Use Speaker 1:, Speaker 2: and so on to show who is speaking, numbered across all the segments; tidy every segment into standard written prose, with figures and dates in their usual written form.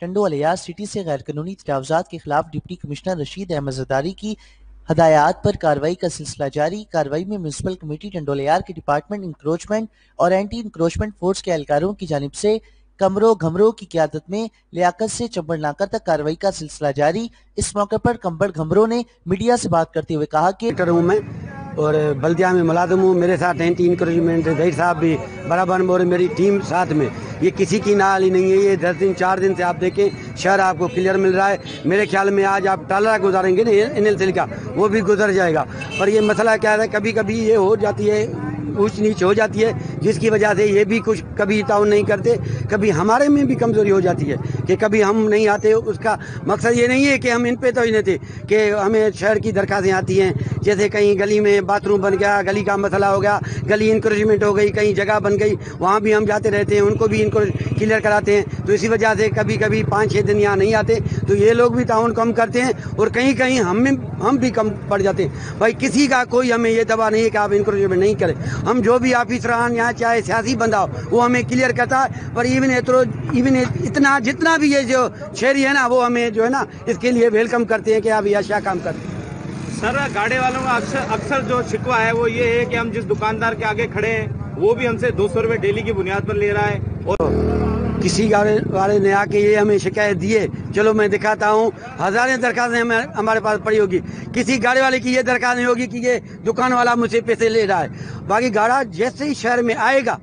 Speaker 1: Tando Aliyar city से गैर कानूनी तजावुज़ात के खिलाफ डिप्टी कमिश्नर रशीद अहमद ज़रदारी की हदायत पर कार्रवाई का सिलसिला जारी। कार्रवाई में म्यूनसिपल कमेटी टंडो अलियार के डिपार्टमेंट इंक्रोचमेंट और एंटी इंक्रोचमेंट फोर्स के एहलकारों की जानिब से कमरों घमरों की क़यादत में लियाकत से चंबड़ नाकर तक कार्रवाई का सिलसिला जारी। इस मौके पर कम्बड़ घमरों ने मीडिया से बात करते हुए कहा कि
Speaker 2: और बल्दिया में मुलाजिम हूँ, मेरे साथ एंटी इंक्रोचमेंट जहीर साहब भी बराबर में और मेरी टीम साथ में। ये किसी की नाल ही नहीं है। ये 10 दिन 4 दिन से आप देखें शहर आपको क्लियर मिल रहा है। मेरे ख्याल में आज आप टाला गुजारेंगे ना NLC का, वो भी गुजर जाएगा। पर ये मसला क्या है, कभी कभी ये हो जाती है, ऊंच नीच हो जाती है, जिसकी वजह से ये भी कुछ कभी ताउन नहीं करते। कभी हमारे में भी कमजोरी हो जाती है कि कभी हम नहीं आते। उसका मकसद ये नहीं है कि हम इन पे तो ही नहीं थे कि हमें शहर की दरखास्तें आती हैं, जैसे कहीं गली में बाथरूम बन गया, गली का मसला हो गया, गली इंक्रोचमेंट हो गई, कहीं जगह बन गई, वहाँ भी हम जाते रहते हैं, उनको भी इनको क्लियर कराते हैं। तो इसी वजह से कभी कभी 5-6 दिन यहाँ नहीं आते, तो ये लोग भी ताउन कम करते हैं और कहीं कहीं हम भी कम पड़ जाते हैं। भाई किसी का कोई हमें ये दबा नहीं है कि आप इंक्रोचमेंट नहीं करें। हम जो भी ऑफिसर यहाँ चाहे सियासी बंदा हो वो हमें क्लियर करता है। पर इवन इतना जितना भी ये जो शहरी है ना, वो हमें जो है ना इसके लिए वेलकम करते हैं कि आप ये अच्छा काम करते हैं।
Speaker 3: सर, गाड़ी वालों का अक्सर जो शिकवा है वो ये है कि हम जिस दुकानदार के आगे खड़े हैं वो भी हमसे 200 रुपए डेली की बुनियाद पर ले रहा है। और
Speaker 2: किसी गाड़ी वाले ने आके ये हमें शिकायत दी है, चलो मैं दिखाता हूँ, हजारें दरखास्तें हमारे पास पड़ी होगी। किसी गाड़ी वाले की ये दरखास्त नहीं होगी कि ये दुकान वाला मुझसे पैसे ले रहा है। बाकी गाड़ा जैसे ही शहर में आएगा,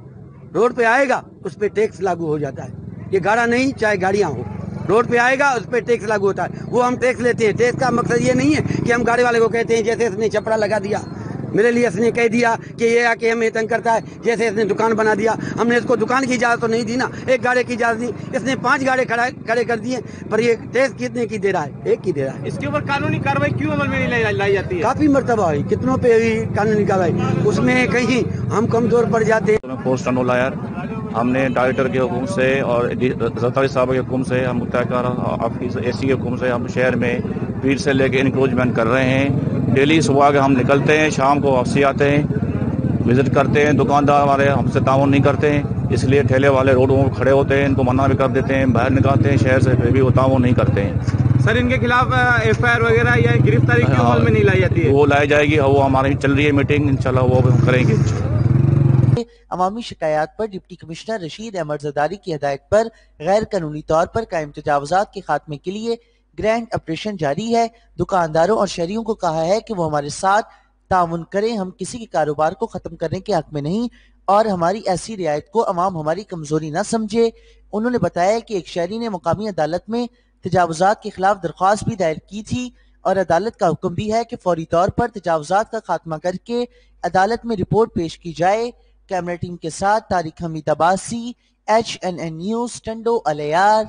Speaker 2: रोड पे आएगा, उस पर टैक्स लागू हो जाता है। ये गाड़ा नहीं, चाहे गाड़ियाँ हो, रोड पे आएगा उस पर टैक्स लागू होता है, वो हम टैक्स लेते हैं। टैक्स का मकसद ये नहीं है कि हम गाड़ी वाले को कहते हैं जैसे इसने छपरा लगा दिया, मेरे लिए इसने कह दिया कि ये आके हमें तंग करता है, जैसे इसने दुकान बना दिया। हमने इसको दुकान की इजाजत तो नहीं दी ना, एक गाड़ी की इजाजत दी, इसने 5 गाड़ी खड़े कर दिए। पर ये टैक्स कितने की दे रहा है? एक की दे रहा है।
Speaker 3: इसके ऊपर कानूनी कार्रवाई क्यों अमल में नहीं लाई जाती है?
Speaker 2: काफी मरतबा हुई, कितनों पे हुई कानूनी कार्रवाई, उसमें कहीं हम कमजोर पड़ जाते हैं।
Speaker 4: फोर्स टंडो अलियार हमने डायरेक्टर के हुक्म से और ज़रदारी साहब के हुक्म से, हम मुतहका ऑफिस AC के हुक्म से हम शहर में भीड़ से लेके इंक्रोचमेंट कर रहे हैं। डेली सुबह के हम निकलते हैं, शाम को वापसी आते हैं, विजिट करते हैं। दुकानदार हमारे हमसे ताउन नहीं करते हैं, इसलिए ठेले वाले रोडों पर खड़े होते हैं, इनको मना भी कर देते हैं, बाहर निकालते हैं शहर से, फिर भी वो ताउन नहीं करते हैं।
Speaker 3: सर, इनके खिलाफ FIR वगैरह या गिरफ्तारी क्यों अमल में नहीं लाई जाती है?
Speaker 4: वो लाई जाएगी, वो हमारी चल रही है मीटिंग, इंशाल्लाह वो हम करेंगे।
Speaker 1: अवामी शिकायत पर डिप्टी कमिश्नर रशीद अहमद ज़रदारी की हदायत पर गैर कानूनी तौर पर कायम तजावुज़ात के खात्मे के लिए ग्रैंड ऑपरेशन जारी है। दुकानदारों और शहरियों को कहा है कि वो हमारे साथ ताउन करें। हम किसी के कारोबार को खत्म करने के हक में नहीं और हमारी ऐसी रियायत को अवाम हमारी कमजोरी न समझे। उन्होंने बताया कि एक शहरी ने मुकामी अदालत में तजावुज़ात के खिलाफ दरख्वास्त भी दायर की थी और अदालत का हुक्म भी है कि फौरी तौर पर तजावुज़ात का खात्मा करके अदालत में रिपोर्ट पेश की जाए। कैमरा टीम के साथ तारिक हमीद अब्बासी, HNN न्यूज़, टंडो अलियार।